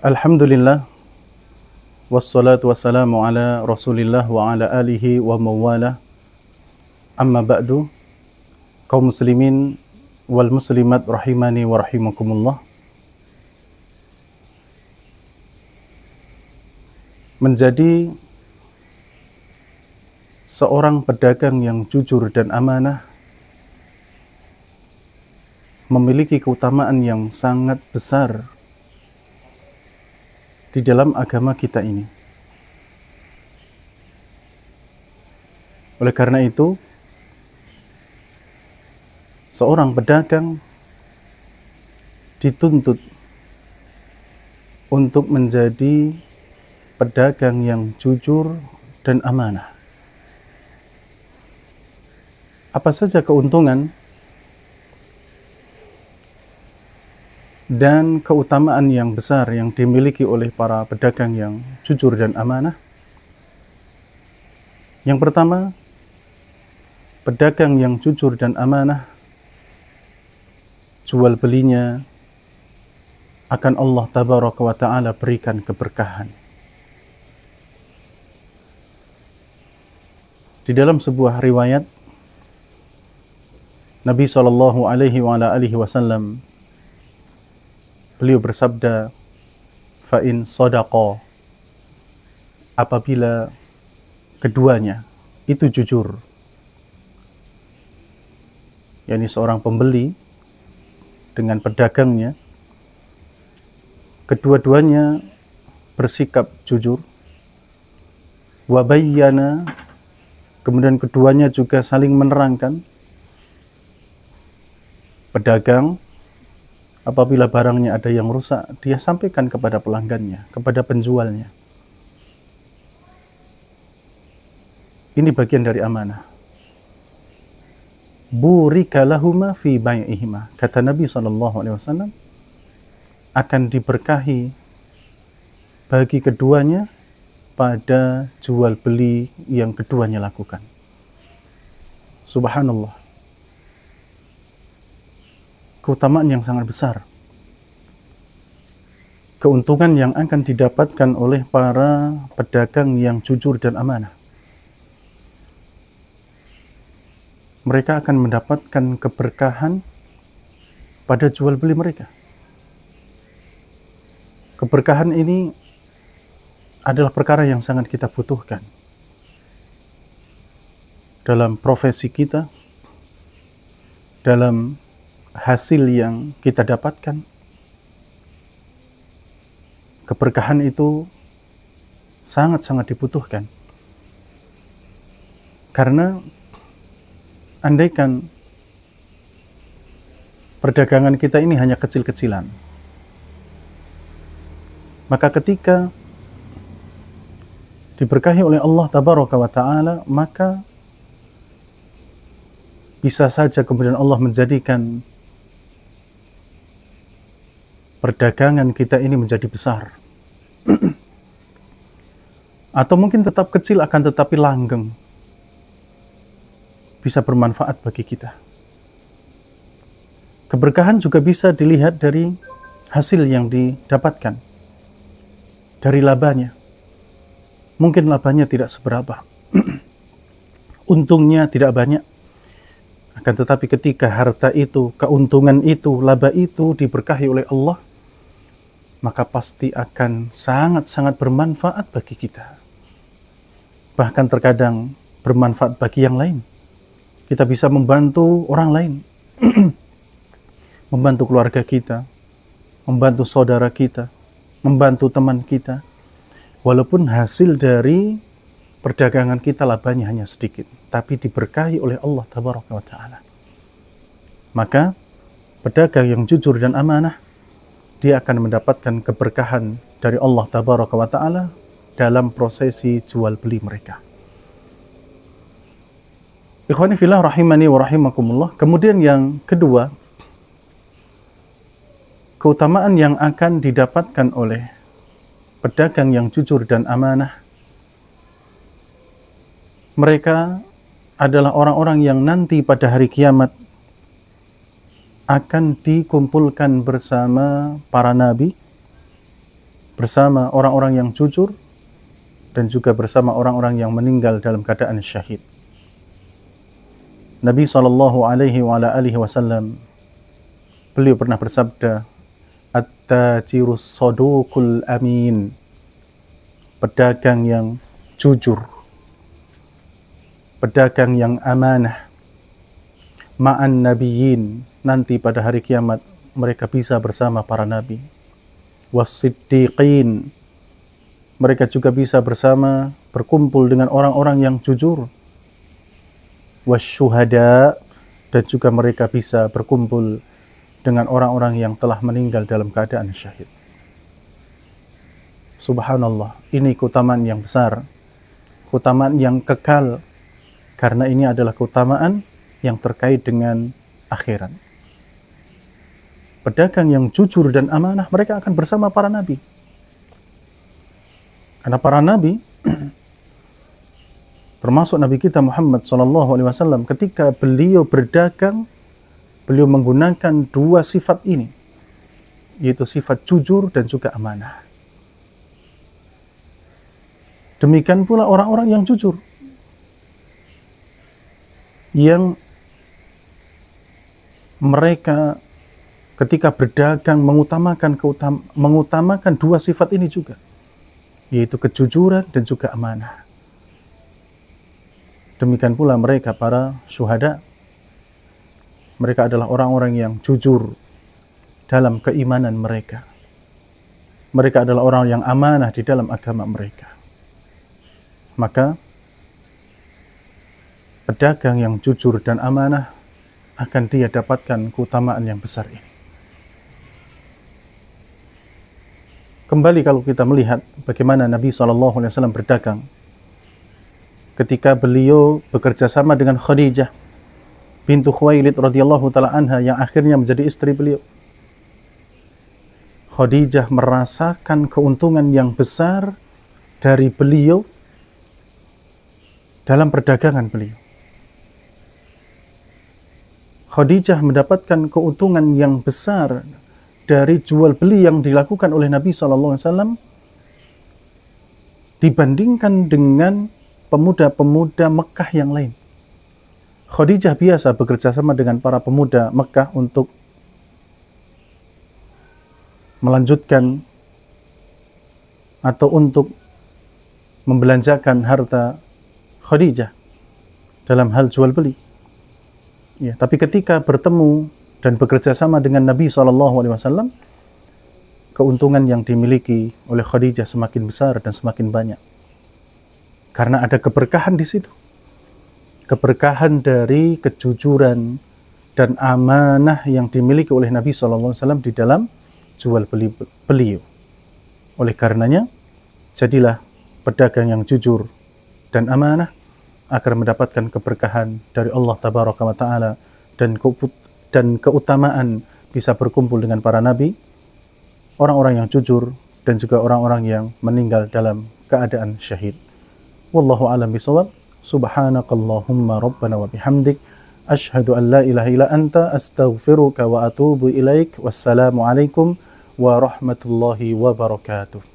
Alhamdulillah, wassalatu wassalamu ala rasulillah wa ala alihi wa mawala. Amma ba'du, kaum muslimin wal muslimat rahimani wa rahimakumullah. Menjadi seorang pedagang yang jujur dan amanah memiliki keutamaan yang sangat besar di dalam agama kita ini. Oleh karena itu, seorang pedagang dituntut untuk menjadi pedagang yang jujur dan amanah. Apa saja keuntungan dan keutamaan yang besar yang dimiliki oleh para pedagang yang jujur dan amanah? Yang pertama, pedagang yang jujur dan amanah, jual belinya akan Allah Tabaraka wa Ta'ala berikan keberkahan. Di dalam sebuah riwayat, Nabi SAW beliau bersabda, "Fa'in sadaqa," apabila keduanya itu jujur, yakni seorang pembeli dengan pedagangnya, kedua-duanya bersikap jujur, wa bayyana, kemudian keduanya juga saling menerangkan. Pedagang apabila barangnya ada yang rusak, dia sampaikan kepada pelanggannya, kepada penjualnya. Ini bagian dari amanah. Burika lahuma fi bai'ihima. Kata Nabi SAW, akan diberkahi bagi keduanya pada jual beli yang keduanya lakukan. Subhanallah. Keutamaan yang sangat besar, keuntungan yang akan didapatkan oleh para pedagang yang jujur dan amanah. Mereka akan mendapatkan keberkahan pada jual beli mereka. Keberkahan ini adalah perkara yang sangat kita butuhkan dalam profesi kita, dalam hasil yang kita dapatkan. Keberkahan itu sangat-sangat dibutuhkan. Karena andaikan perdagangan kita ini hanya kecil-kecilan, maka ketika diberkahi oleh Allah Tabaraka wa Ta'ala, maka bisa saja kemudian Allah menjadikan perdagangan kita ini menjadi besar. Atau mungkin tetap kecil akan tetapi langgeng, bisa bermanfaat bagi kita. Keberkahan juga bisa dilihat dari hasil yang didapatkan, dari labanya. Mungkin labanya tidak seberapa, untungnya tidak banyak, akan tetapi ketika harta itu, keuntungan itu, laba itu diberkahi oleh Allah, maka pasti akan sangat-sangat bermanfaat bagi kita. Bahkan terkadang bermanfaat bagi yang lain. Kita bisa membantu orang lain, membantu keluarga kita, membantu saudara kita, membantu teman kita, walaupun hasil dari perdagangan kita labanya hanya sedikit, tapi diberkahi oleh Allah Tabaraka wa Ta'ala. Maka pedagang yang jujur dan amanah, dia akan mendapatkan keberkahan dari Allah Tabaraka wa Ta'ala dalam prosesi jual beli mereka. Ikhwani fillah rahimani wa rahimakumullah. Kemudian yang kedua, keutamaan yang akan didapatkan oleh pedagang yang jujur dan amanah, mereka adalah orang-orang yang nanti pada hari kiamat akan dikumpulkan bersama para nabi, bersama orang-orang yang jujur dan juga bersama orang-orang yang meninggal dalam keadaan syahid. Nabi SAW, beliau pernah bersabda, "At-tajirus saduqul amin," pedagang yang jujur, pedagang yang amanah, ma'an nabiyyin, nanti pada hari kiamat mereka bisa bersama para nabi, was-siddiqin, mereka juga bisa bersama berkumpul dengan orang-orang yang jujur, wasyuhada, dan juga mereka bisa berkumpul dengan orang-orang yang telah meninggal dalam keadaan syahid. Subhanallah, ini keutamaan yang besar, keutamaan yang kekal, karena ini adalah keutamaan yang terkait dengan akhirat. Pedagang yang jujur dan amanah, mereka akan bersama para nabi. Karena para nabi, termasuk Nabi kita Muhammad SAW, ketika beliau berdagang, beliau menggunakan dua sifat ini, yaitu sifat jujur dan juga amanah. Demikian pula orang-orang yang jujur, yang mereka ketika berdagang mengutamakan dua sifat ini juga, yaitu kejujuran dan juga amanah. Demikian pula mereka para syuhada, mereka adalah orang-orang yang jujur dalam keimanan mereka. Mereka adalah orang yang amanah di dalam agama mereka. Maka pedagang yang jujur dan amanah akan dia dapatkan keutamaan yang besar ini. Kembali kalau kita melihat bagaimana Nabi SAW berdagang, ketika beliau bekerja sama dengan Khadijah bintu Khuwailid radhiyallahu taala anha yang akhirnya menjadi istri beliau. Khadijah merasakan keuntungan yang besar dari beliau dalam perdagangan beliau. Khadijah mendapatkan keuntungan yang besar dari jual beli yang dilakukan oleh Nabi SAW dibandingkan dengan pemuda-pemuda Mekah yang lain. Khadijah biasa bekerja sama dengan para pemuda Mekah untuk melanjutkan atau untuk membelanjakan harta Khadijah dalam hal jual beli. Ya, tapi ketika bertemu dan bekerja sama dengan Nabi SAW, keuntungan yang dimiliki oleh Khadijah semakin besar dan semakin banyak. Karena ada keberkahan di situ. Keberkahan dari kejujuran dan amanah yang dimiliki oleh Nabi SAW di dalam jual beli beliau. Oleh karenanya, jadilah pedagang yang jujur dan amanah agar mendapatkan keberkahan dari Allah Tabaraka wa Ta'ala dan keutamaan bisa berkumpul dengan para nabi, orang-orang yang jujur, dan juga orang-orang yang meninggal dalam keadaan syahid. Wallahu a'lam bishawab. Subhanakallahumma rabbana wa bihamdik, asyhadu an la ilaha illa anta, astaghfiruka wa atubu ilaik. Wassalamu alaikum warahmatullahi wabarakatuh.